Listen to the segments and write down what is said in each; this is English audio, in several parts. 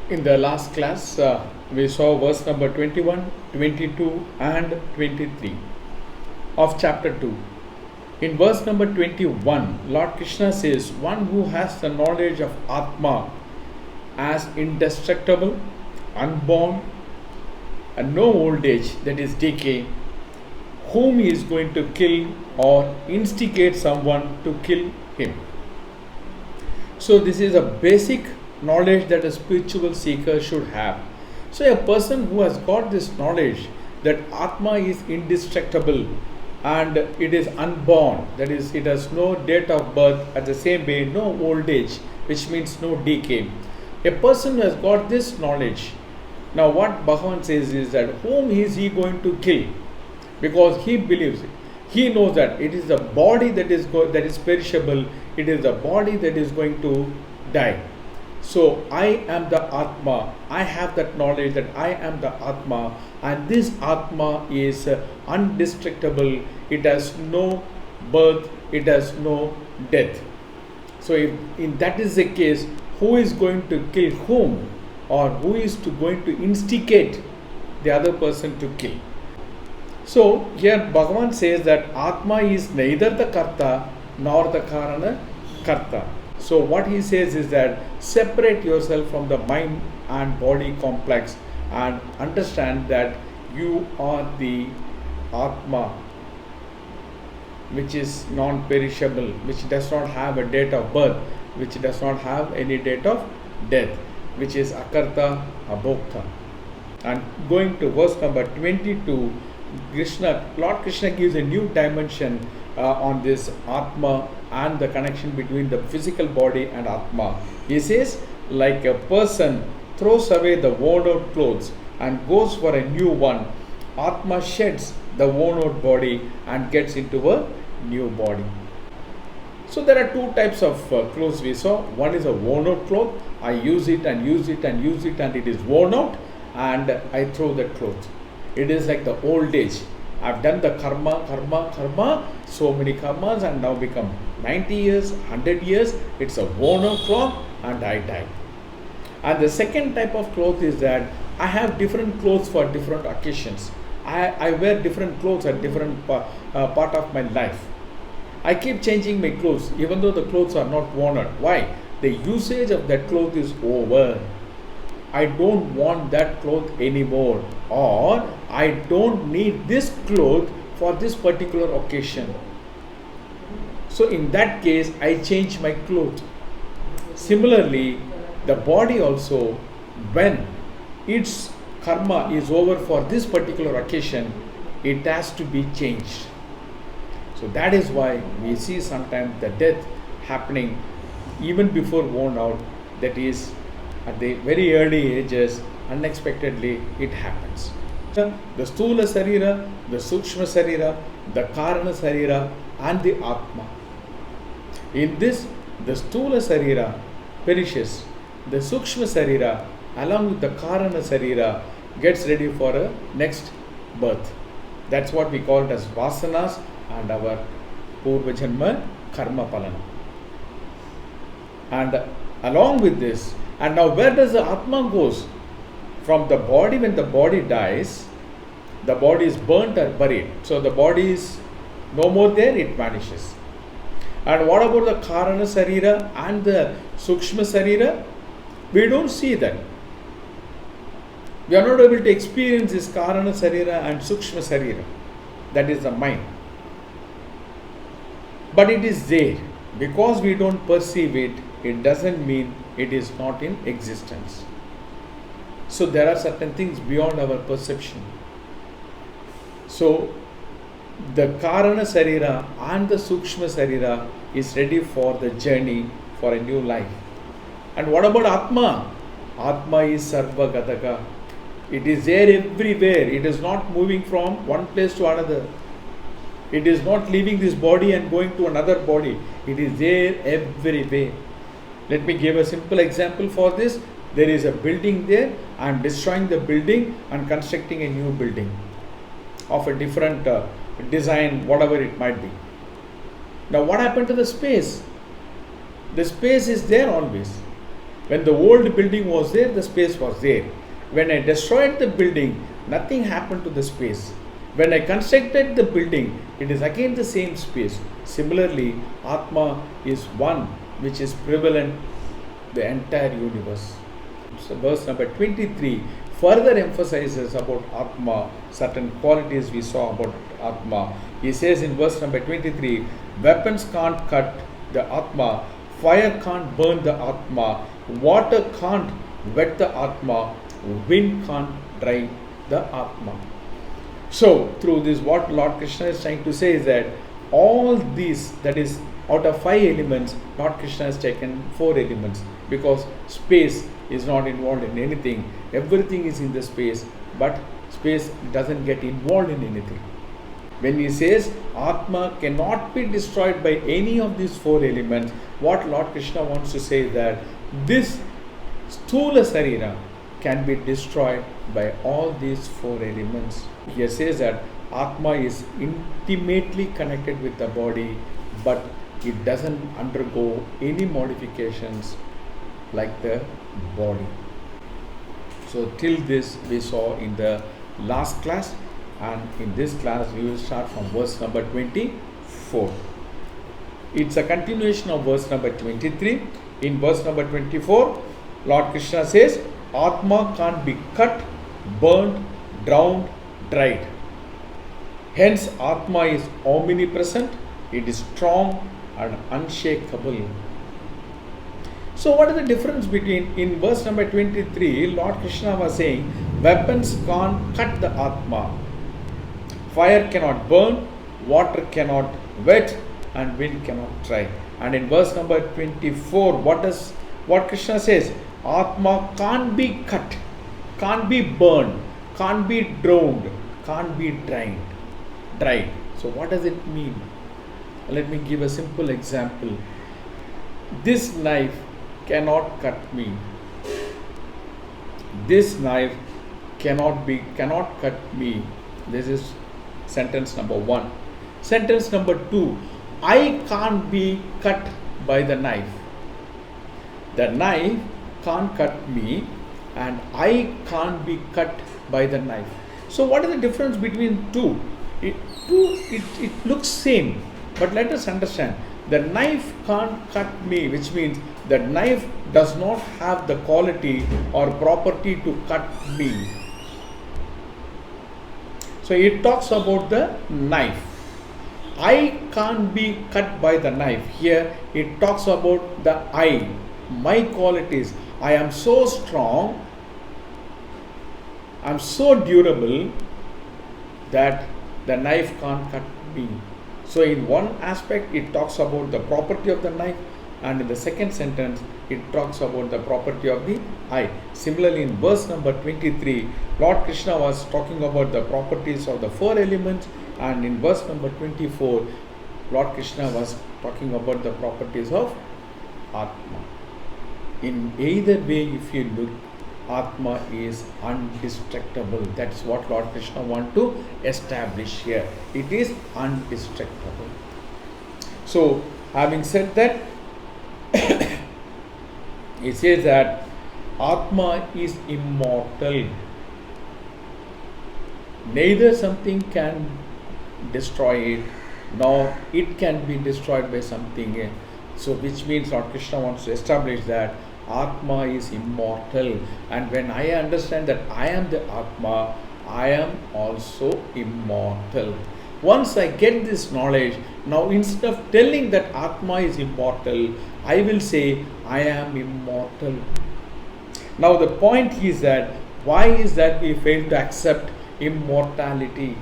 In the last class, we saw verse number 21, 22, and 23 of chapter 2. In verse number 21, Lord Krishna says, one who has the knowledge of Atma as indestructible, unborn, and no old age, that is decay, whom he is going to kill or instigate someone to kill him. So this is a basic knowledge that a spiritual seeker should have. So a person who has got this knowledge that Atma is indestructible and it is unborn, that is, it has no date of birth, at the same way no old age, which means no decay. A person who has got this knowledge, now what Bhagavan says is that whom is he going to kill? Because he believes it. He knows that it is the body that is perishable, it is the body that is going to die. So I am the Atma, I have that knowledge that I am the Atma, and this Atma is indestructible, it has no birth, it has no death. So if that is the case, who is going to kill whom, or who is going to instigate the other person to kill? So here Bhagavan says that Atma is neither the Karta nor the Karana Karta. So what he says is that separate yourself from the mind and body complex and understand that you are the Atma, which is non-perishable, which does not have a date of birth, which does not have any date of death, which is Akarta Abhokta. And going to verse number 22, Lord Krishna gives a new dimension on this Atma and the connection between the physical body and Atma. He says, like a person throws away the worn out clothes and goes for a new one, Atma sheds the worn out body and gets into a new body. So there are two types of clothes we saw. One is a worn out cloth. I use it and use it and use it and it is worn out and I throw that cloth. It is like the old age. I've done the karma, so many karmas and now become 90 years, 100 years. It's a worn out cloth and I die. And the second type of cloth is that I have different clothes for different occasions. I wear different clothes at different part of my life. I keep changing my clothes even though the clothes are not worn out. Why? The usage of that cloth is over. I don't want that cloth anymore, or I don't need this cloth for this particular occasion. So in that case, I change my cloth. Similarly, the body also, when its karma is over for this particular occasion, it has to be changed. So that is why we see sometimes the death happening even before worn out, that is at the very early ages, unexpectedly it happens. The Sthula Sarira, the Sukshma Sarira, the Karana Sarira and the Atma. In this, the Sthula Sarira perishes. The Sukshma Sarira along with the Karana Sarira gets ready for a next birth. That's what we call it as Vasanas and our Purva Janma Karma Palana. And along with this, and now where does the Atma goes? From the body, when the body dies, the body is burnt or buried. So the body is No more there, it vanishes. And what about the Karana Sarira and the Sukshma Sarira? We don't see that. We are not able to experience this Karana Sarira and Sukshma Sarira. That is the mind. But it is there. Because we don't perceive it, it doesn't mean it is not in existence. So there are certain things beyond our perception. So the Karana Sarira and the Sukshma Sarira is ready for the journey for a new life. And what about Atma? Atma is Sarva Gadaka. It is there everywhere. It is not moving from one place to another. It is not leaving this body and going to another body. It is there everywhere. Let me give a simple example for this. There is a building there. I am destroying the building and constructing a new building of a different design, whatever it might be. Now what happened to the space? The space is there always. When the old building was there, the space was there. When I destroyed the building, nothing happened to the space. When I constructed the building, it is again the same space. Similarly, Atma is one which is prevalent the entire universe. So verse number 23 further emphasizes about Atma, certain qualities we saw about Atma. He says in verse number 23, weapons can't cut the Atma, fire can't burn the Atma, water can't wet the Atma, wind can't dry the Atma. So through this, what Lord Krishna is trying to say is that all these, that is out of 5 elements, Lord Krishna has taken 4 elements, because space is not involved in anything. Everything is in the space, but space doesn't get involved in anything. When he says Atma cannot be destroyed by any of these 4 elements, what Lord Krishna wants to say is that this Sthula Sarira can be destroyed by all these 4 elements. He says that Atma is intimately connected with the body, but it doesn't undergo any modifications like the body. So till this we saw in the last class, and in this class we will start from verse number 24. It's a continuation of verse number 23. In verse number 24, Lord Krishna says, Atma can't be cut, burnt, drowned, dried. Hence Atma is omnipresent, it is strong and unshakable. So what is the difference between, in verse number 23, Lord Krishna was saying, weapons can't cut the Atma, fire cannot burn, water cannot wet, and wind cannot dry. And in verse number 24, what Krishna says? Atma can't be cut, can't be burned, can't be drowned, can't be dried. So what does it mean? Let me give a simple example. This knife cannot cut me. This knife cannot cut me. This is sentence number 1. Sentence number 2. I can't be cut by the knife. The knife can't cut me, and I can't be cut by the knife. So what is the difference between two? It looks same, but let us understand. The knife can't cut me, which means the knife does not have the quality or property to cut me. So it talks about the knife. I can't be cut by the knife. Here it talks about the I, my qualities. I am so strong, I am so durable that the knife can't cut me. So in one aspect it talks about the property of the knife, and in the second sentence it talks about the property of the I. Similarly, in verse number 23, Lord Krishna was talking about the properties of the 4 elements, and in verse number 24, Lord Krishna was talking about the properties of Atma. In either way, if you look, Atma is indestructible. That's what Lord Krishna wants to establish here. It is indestructible. So, having said that, he says that Atma is immortal. Neither something can destroy it, Now it can be destroyed by something. So which means Lord Krishna wants to establish that Atma is immortal, and when I understand that I am the Atma, I am also immortal. Once I get this knowledge, now instead of telling that Atma is immortal, I will say I am immortal. Now the point is that why is that we fail to accept immortality?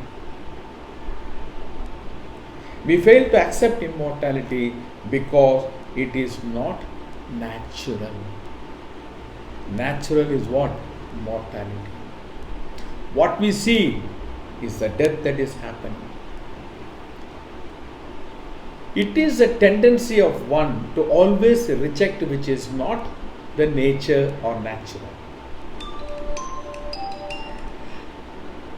We fail to accept immortality because it is not natural. Natural is what? Mortality. What we see is the death that is happening. It is a tendency of one to always reject which is not the nature or natural.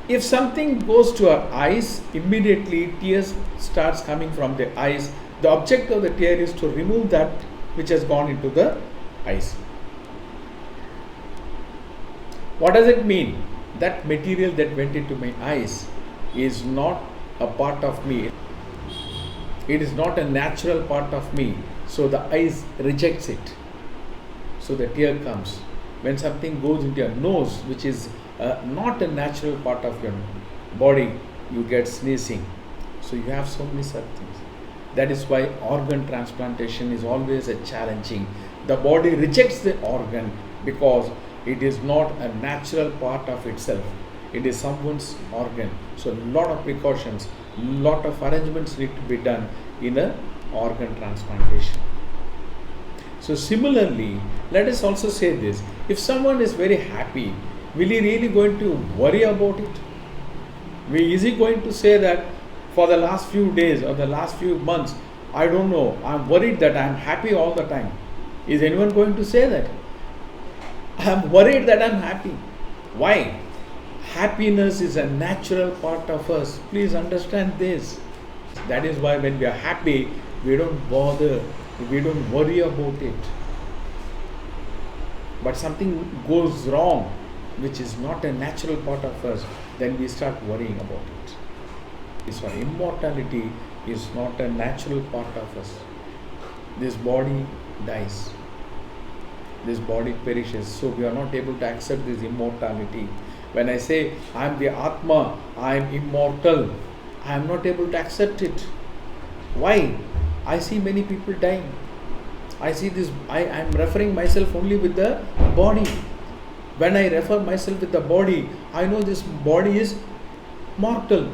If something goes to our eyes, immediately tears starts coming from the eyes. The object of the tear is to remove that which has gone into the eyes. What does it mean? That material that went into my eyes is not a part of me. It is not a natural part of me. So the eyes rejects it. So the tear comes. When something goes into your nose, which is not a natural part of your body, you get sneezing. So you have so many such things. That is why organ transplantation is always a challenging. The body rejects the organ because it is not a natural part of itself. It is someone's organ. So a lot of precautions, lot of arrangements need to be done in an organ transplantation. So similarly, let us also say this. If someone is very happy, will he really going to worry about it? Is he going to say that for the last few days or the last few months, I don't know, I'm worried that I'm happy all the time? Is anyone going to say that? I'm worried that I'm happy. Why? Happiness is a natural part of us. Please understand this. That is why when we are happy, we don't bother, we don't worry about it. But something goes wrong, which is not a natural part of us, then we start worrying about it. This one, immortality is not a natural part of us. This body dies. This body perishes. So we are not able to accept this immortality. When I say I am the Atma, I am immortal, I am not able to accept it. Why? I see many people dying. I see this, I am referring myself only with the body. When I refer myself with the body, I know this body is mortal.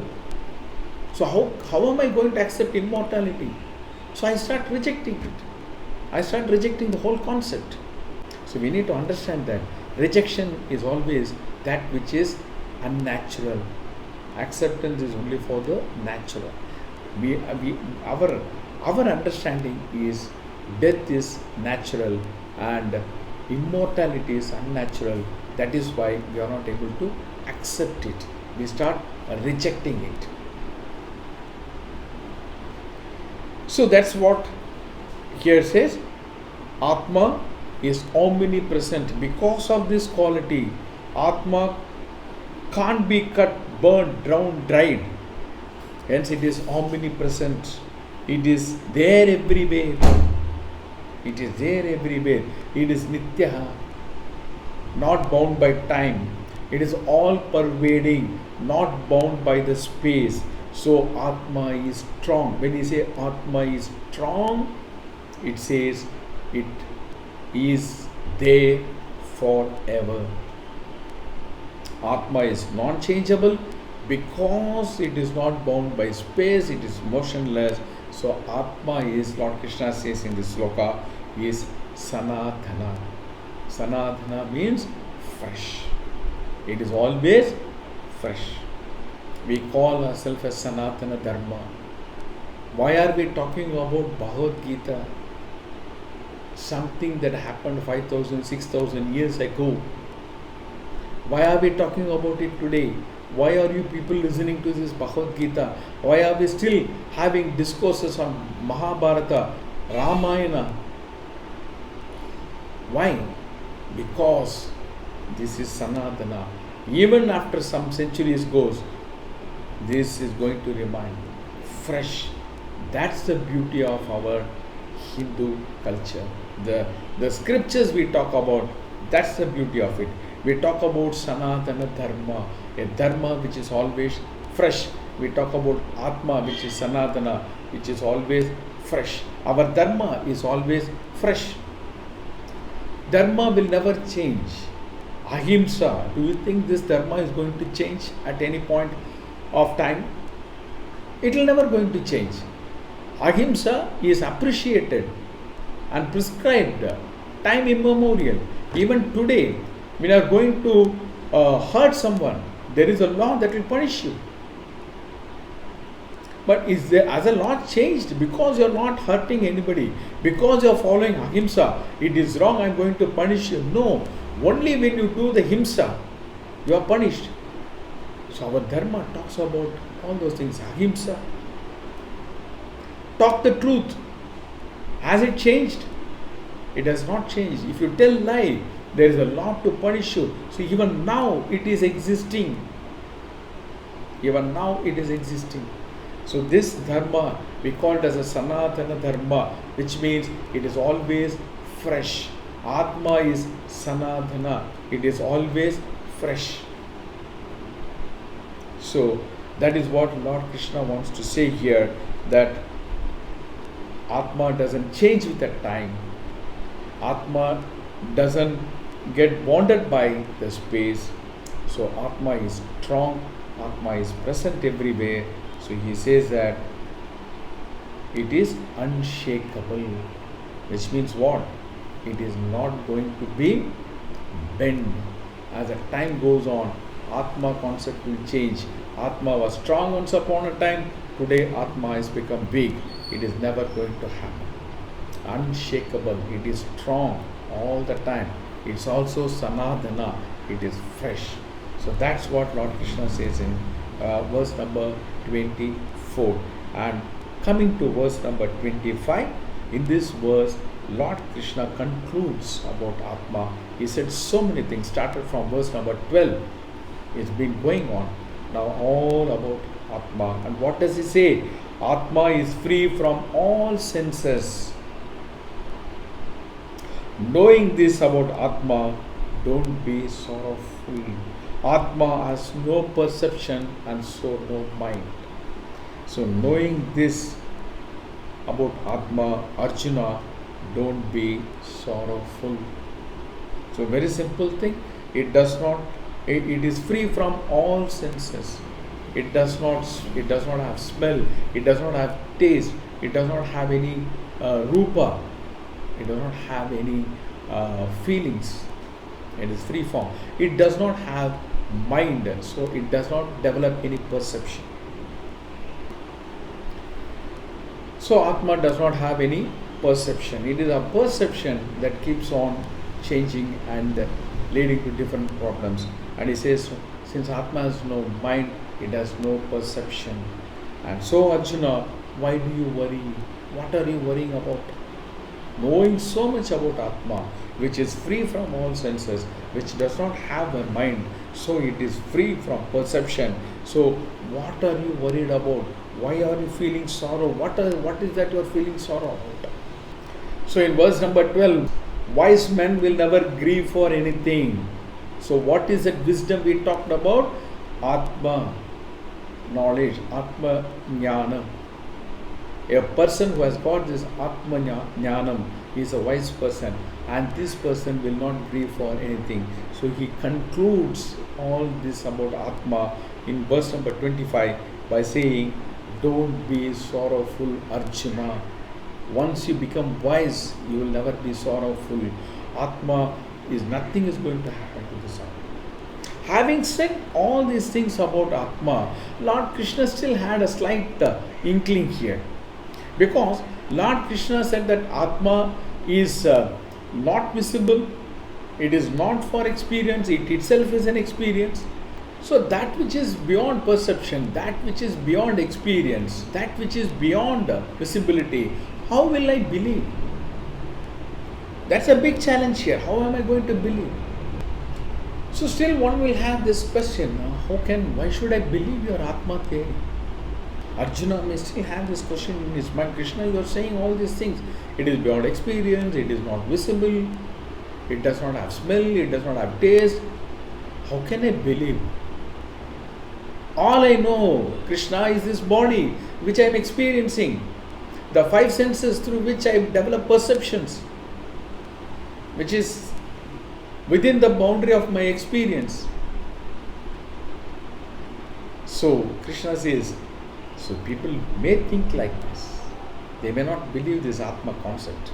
So how am I going to accept immortality? So I start rejecting it. I start rejecting the whole concept. So we need to understand that rejection is always that which is unnatural. Acceptance is only for the natural. Our understanding is death is natural and immortality is unnatural. That is why we are not able to accept it. We start rejecting it. So that's what here says. Atma is omnipresent. Because of this quality, Atma can't be cut, burned, drowned, dried. Hence it is omnipresent. It is there everywhere. It is there everywhere. It is Nitya, not bound by time. It is all pervading, not bound by the space. So Atma is strong. When you say Atma is strong, it says it is there forever. Atma is non-changeable because it is not bound by space, it is motionless. So Atma is, Lord Krishna says in this sloka, is Sanatana. Sanatana means fresh. It is always fresh. We call ourselves as Sanatana Dharma. Why are we talking about Bhagavad Gita? Something that happened 5,000, 6,000 years ago. Why are we talking about it today? Why are you people listening to this Bhagavad Gita? Why are we still having discourses on Mahabharata, Ramayana? Why? Because this is Sanatana. Even after some centuries goes, this is going to remain fresh. That's the beauty of our Hindu culture. The scriptures we talk about, that's the beauty of it. We talk about Sanatana Dharma, a Dharma which is always fresh. We talk about Atma, which is Sanatana, which is always fresh. Our Dharma is always fresh. Dharma will never change. Ahimsa, do you think this Dharma is going to change at any point of time? It will never going to change. Ahimsa is appreciated and prescribed time immemorial. Even today, when you are going to hurt someone, there is a law that will punish you. But has the law changed? Because you are not hurting anybody, because you are following ahimsa, it is wrong, I am going to punish you. No, only when you do the himsa, you are punished. So our dharma talks about all those things. Ahimsa. Talk the truth. Has it changed? It has not changed. If you tell lie, there is a law to punish you. So even now it is existing. Even now it is existing. So this dharma we call it as a Sanatana Dharma, which means it is always fresh. Atma is Sanatana. It is always fresh. So that is what Lord Krishna wants to say here, that Atma doesn't change with the time. Atma doesn't get bounded by the space. So Atma is strong. Atma is present everywhere. So he says that it is unshakable, which means what? It is not going to be bent. As the time goes on, Atma concept will change. Atma was strong once upon a time. Today Atma has become weak. It is never going to happen. Unshakable. It is strong all the time. It's also Sanadana. It is fresh. So that's what Lord Krishna says in verse number 24. And coming to verse number 25, in this verse, Lord Krishna concludes about Atma. He said so many things, started from verse number 12. It's been going on now all about Atma. And what does he say? Atma is free from all senses. Knowing this about Atma, don't be sorrowful. Atma has no perception and so no mind. So knowing this about Atma, Arjuna, don't be sorrowful. So very simple thing. It is free from all senses. It does not have smell. It does not have taste. It does not have any rupa. It does not have any feelings. It is free form. It does not have mind, so it does not develop any perception. So Atma does not have any perception. It is a perception that keeps on changing and leading to different problems. And he says, since Atma has no mind, it has no perception. And so Arjuna, why do you worry? What are you worrying about? Knowing so much about Atma, which is free from all senses, which does not have a mind, so it is free from perception. So what are you worried about? Why are you feeling sorrow? What is that you are feeling sorrow about? So in verse number 12, wise men will never grieve for anything. So what is that wisdom we talked about? Atma, knowledge, Atma Jnana. A person who has got this Atma Jnanam is a wise person, and this person will not grieve for anything. So he concludes all this about Atma in verse number 25 by saying, don't be sorrowful, Arjuna. Once you become wise, you will never be sorrowful. Atma is nothing is going to happen to the soul. Having said all these things about Atma, Lord Krishna still had a slight inkling here. Because Lord Krishna said that Atma is not visible, it is not for experience, it itself is an experience. So that which is beyond perception, that which is beyond experience, that which is beyond visibility, how will I believe? That's a big challenge here. How am I going to believe? So still one will have this question, why should I believe your Atma theory? Arjuna may still have this question in his mind. Krishna, you are saying all these things. It is beyond experience, it is not visible, it does not have smell, it does not have taste. How can I believe? All I know, Krishna, is this body which I am experiencing. The five senses through which I develop perceptions, which is within the boundary of my experience. So Krishna says, so people may think like this. They may not believe this Atma concept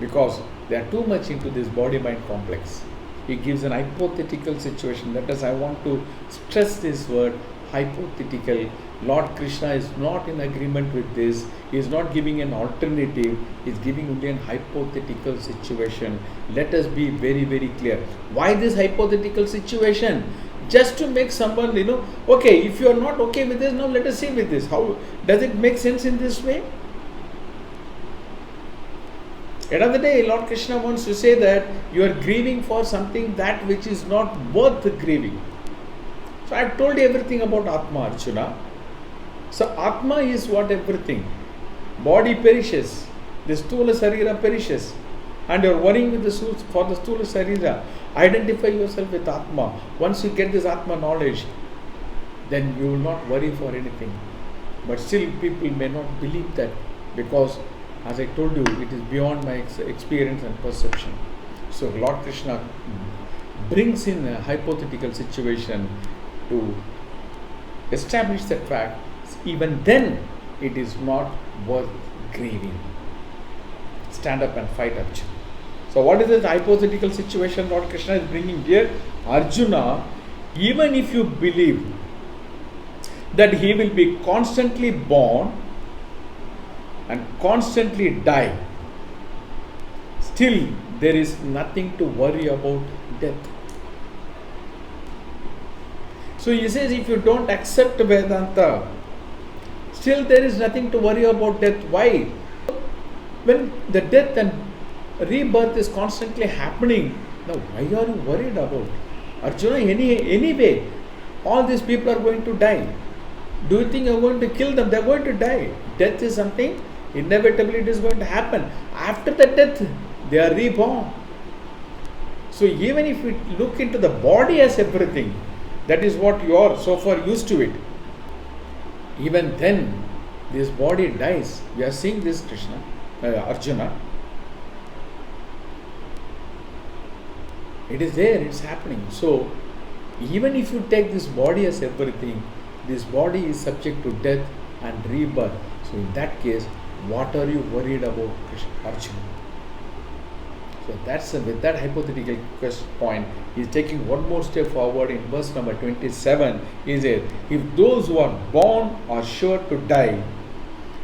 because they are too much into this body-mind complex. He gives an hypothetical situation. That is, I want to stress this word, hypothetical. Lord Krishna is not in agreement with this. He is not giving an alternative. He is giving only an hypothetical situation. Let us be very, very clear. Why this hypothetical situation? Just to make someone, okay, if you are not okay with this, now let us see with this. How does it make sense in this way? End of the day, Lord Krishna wants to say that you are grieving for something that which is not worth grieving. So I have told you everything about Atma, Arjuna. So Atma is what? Everything. Body perishes. The Stula Sarira perishes. And you are worrying with for the Stula Sarira. Identify yourself with Atma. Once you get this Atma knowledge, then you will not worry for anything. But still people may not believe that because, as I told you, it is beyond my experience and perception. So Lord Krishna brings in a hypothetical situation to establish that fact. Even then, it is not worth grieving. Stand up and fight, Arjuna. So what is this hypothetical situation Lord Krishna is bringing here? Arjuna, even if you believe that he will be constantly born and constantly die, still there is nothing to worry about death. So he says, if you don't accept Vedanta, still there is nothing to worry about death. Why? When the death and rebirth is constantly happening, now why are you worried about? Arjuna, anyway, all these people are going to die. Do you think you are going to kill them? They are going to die. Death is something, inevitably it is going to happen. After the death, they are reborn. So even if we look into the body as everything, that is what you are so far used to it. Even then, this body dies. We are seeing this, Arjuna. It is there, it's happening. So, even if you take this body as everything, this body is subject to death and rebirth. So, in that case, what are you worried about, Arjuna? So, that's with that hypothetical point, he is taking one more step forward in verse number 27. He says, if those who are born are sure to die,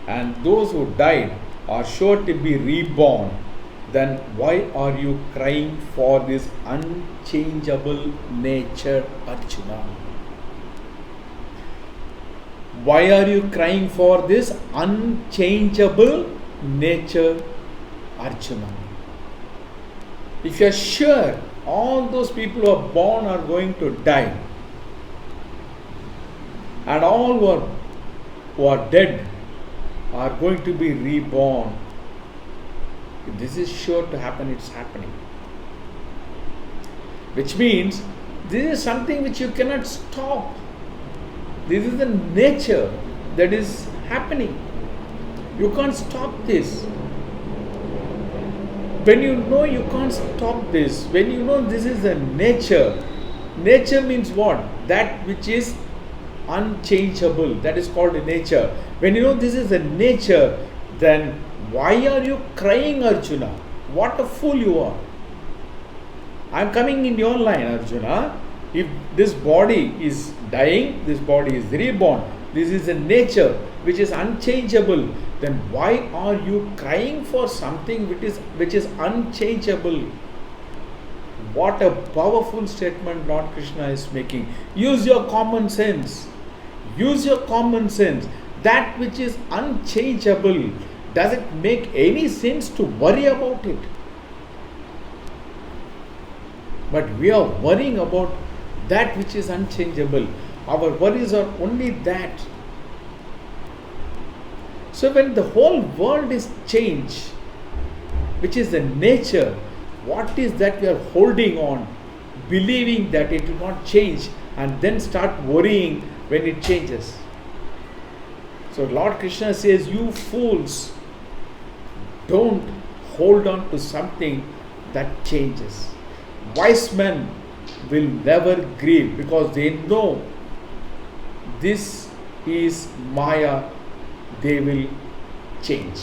and those who died are sure to be reborn, then why are you crying for this unchangeable nature, Arjuna? Why are you crying for this unchangeable nature, Arjuna? If you are sure all those people who are born are going to die, and all who are dead are going to be reborn, if this is sure to happen, it's happening. Which means this is something which you cannot stop. This is the nature that is happening. You can't stop this. When you know you can't stop this, when you know this is the nature, nature means what? That which is unchangeable. That is called nature. When you know this is the nature, then why are you crying, Arjuna? What a fool you are. I am coming in your line, Arjuna. If this body is dying, this body is reborn, this is a nature which is unchangeable, then why are you crying for something which is unchangeable? What a powerful statement Lord Krishna is making. Use your common sense. Use your common sense. That which is unchangeable, does it make any sense to worry about it? But we are worrying about that which is unchangeable. Our worries are only that. So when the whole world is changed, which is the nature, what is that we are holding on, believing that it will not change, and then start worrying when it changes? So Lord Krishna says, you fools, don't hold on to something that changes. Wise men will never grieve because they know this is Maya, they will change.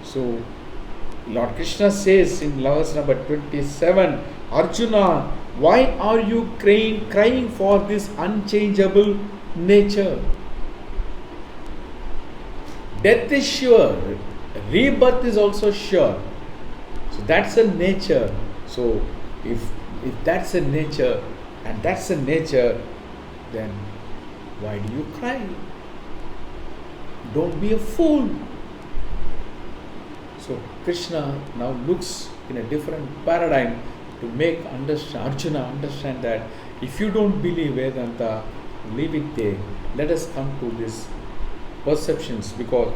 So Lord Krishna says in verse number 27, Arjuna, why are you crying for this unchangeable nature? Death is sure, rebirth is also sure. So that's a nature. So if that's a nature and that's a nature, then why do you cry? Don't be a fool. So Krishna now looks in a different paradigm to make Arjuna understand that if you don't believe Vedanta, leave it there. Let us come to this perceptions, because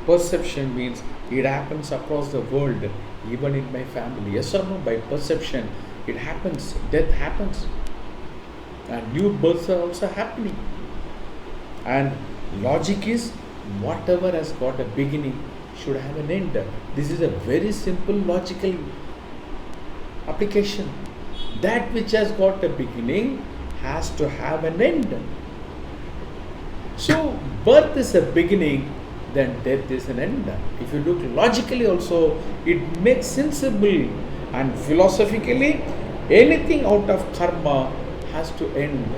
perception means it happens across the world, even in my family. Yes or no? By perception, it happens. Death happens. And new births are also happening. And logic is whatever has got a beginning should have an end. This is a very simple logical application. That which has got a beginning has to have an end. So birth is a beginning, then death is an end. If you look logically also, it makes sensible, and philosophically, anything out of karma has to end.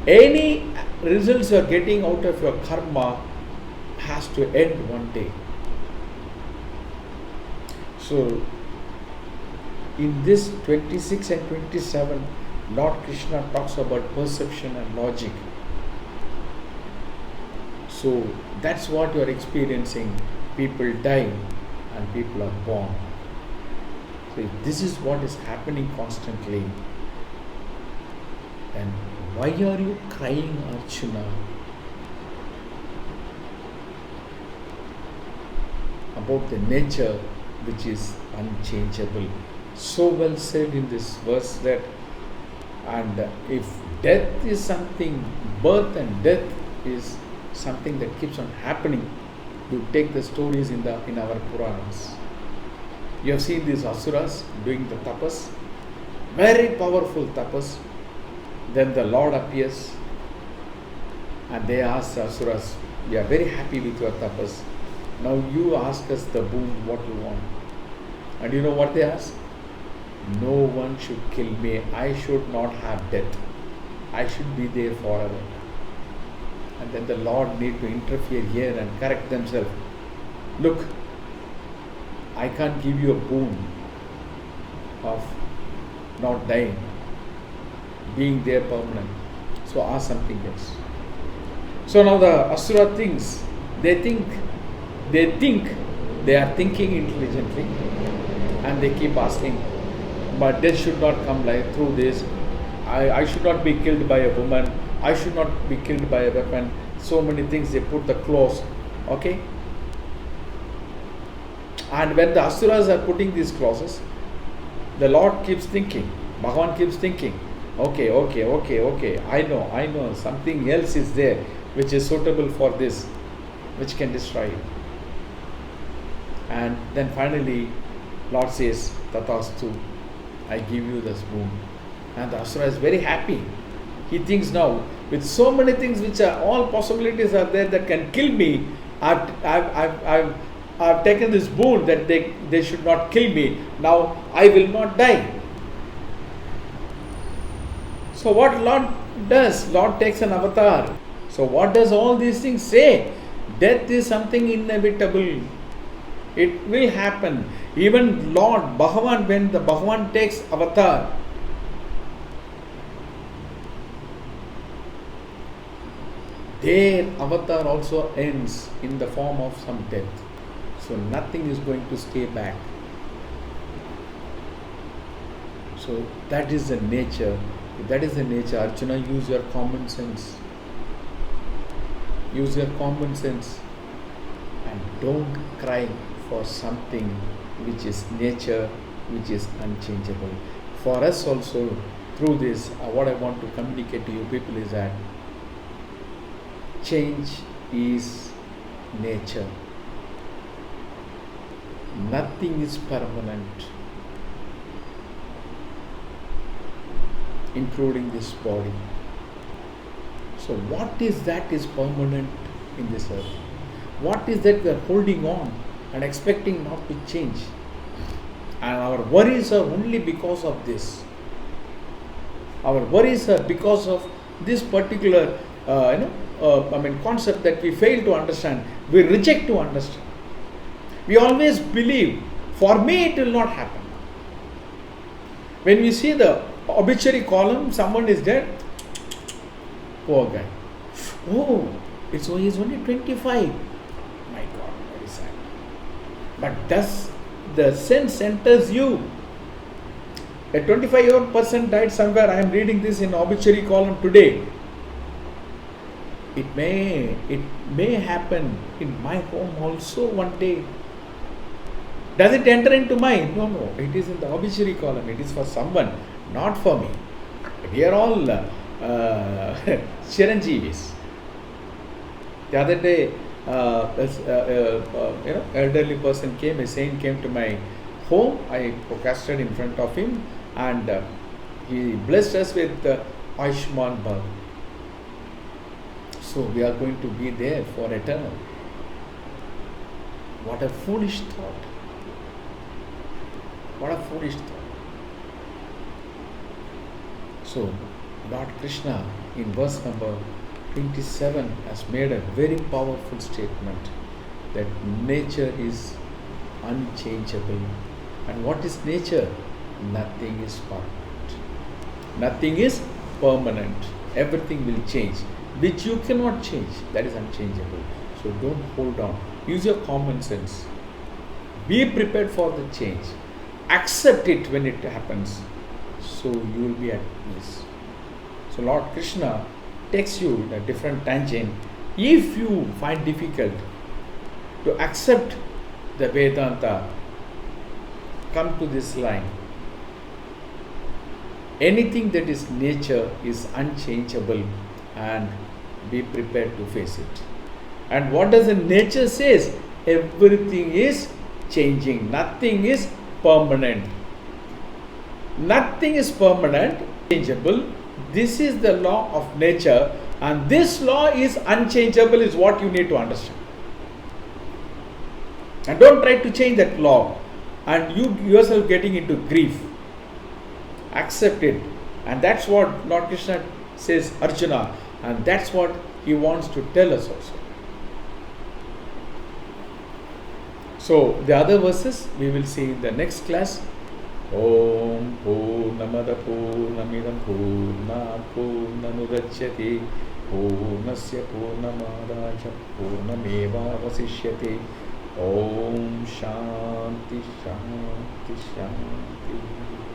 Any results you are getting out of your karma has to end one day. So in this 26 and 27, Lord Krishna talks about perception and logic. So that's what you are experiencing. People die and people are born. So if this is what is happening constantly, then why are you crying, Arjuna, about the nature which is unchangeable? So well said in this verse that, and if death is something, birth and death is something that keeps on happening. You take the stories in our Puranas. You have seen these asuras doing the tapas, very powerful tapas. Then the Lord appears and they ask the asuras, we are very happy with your tapas. Now you ask us the boon, what you want. And you know what they ask? No one should kill me. I should not have death. I should be there forever. And then the Lord need to interfere here and correct themselves. Look, I can't give you a boon of not dying, being there permanent. So ask something else. So now the Asura thinks, they think they are thinking intelligently, and they keep asking, but death should not come like through this. I should not be killed by a woman. I should not be killed by a weapon. So many things they put the clause. Okay? And when the Asuras are putting these clauses, the Lord keeps thinking, Bhagavan keeps thinking, okay, I know, something else is there which is suitable for this, which can destroy it. And then finally, Lord says, Tatastu, I give you this boon. And the Asura is very happy. He thinks now, with so many things which are, all possibilities are there that can kill me, I've taken this boon that they should not kill me. Now I will not die. So what Lord does? Lord takes an avatar. So what does all these things say? Death is something inevitable. It will happen. Even Lord Bhagavan, when the Bhagavan takes avatar, their avatar also ends in the form of some death. So nothing is going to stay back. So that is the nature. If that is the nature, Arjuna, use your common sense. use your common sense, and don't cry for something which is nature, which is unchangeable. For us also, through this, what I want to communicate to you people is that change is nature. Nothing is permanent, including this body. So what is that is permanent in this earth? What is that we are holding on and expecting not to change? And our worries are only because of this. Our worries are because of this particular concept that we fail to understand. We reject to understand. We always believe, for me it will not happen. When we see the obituary column, someone is dead, poor guy. Oh, he's only 25. My God, very sad. But does the sense enters you? A 25-year-old person died somewhere. I am reading this in obituary column today. It may happen in my home also one day. Does it enter into mine? No. It is in the obituary column. It is for someone, not for me. We are all Chiranjeevis. The other day, elderly person came, a saint came to my home. I podcasted in front of him, and he blessed us with Ayushman Bhav. So we are going to be there for eternal. What a foolish thought. What a foolish thought. So Lord Krishna in verse number 27 has made a very powerful statement that nature is unchangeable. And what is nature? Nothing is permanent. Nothing is permanent. Everything will change, which you cannot change. That is unchangeable. So don't hold on. Use your common sense. Be prepared for the change. Accept it when it happens. So you will be at peace. So Lord Krishna takes you in a different tangent. If you find difficult to accept the Vedanta, come to this line. Anything that is nature is unchangeable, and be prepared to face it. And what does the nature says? Everything is changing. Nothing is permanent. Nothing is permanent, changeable. This is the law of nature, and this law is unchangeable is what you need to understand. And don't try to change that law and you yourself getting into grief. Accept it. And that's what Lord Krishna says Arjuna, and that's what he wants to tell us also. So the other verses we will see in the next class. Om Purnamada Purnamidam Purnat Purnamudachyate Purnasya Purnamadacha Purnameva Vasishyate. Om Shanti Shanti Shanti.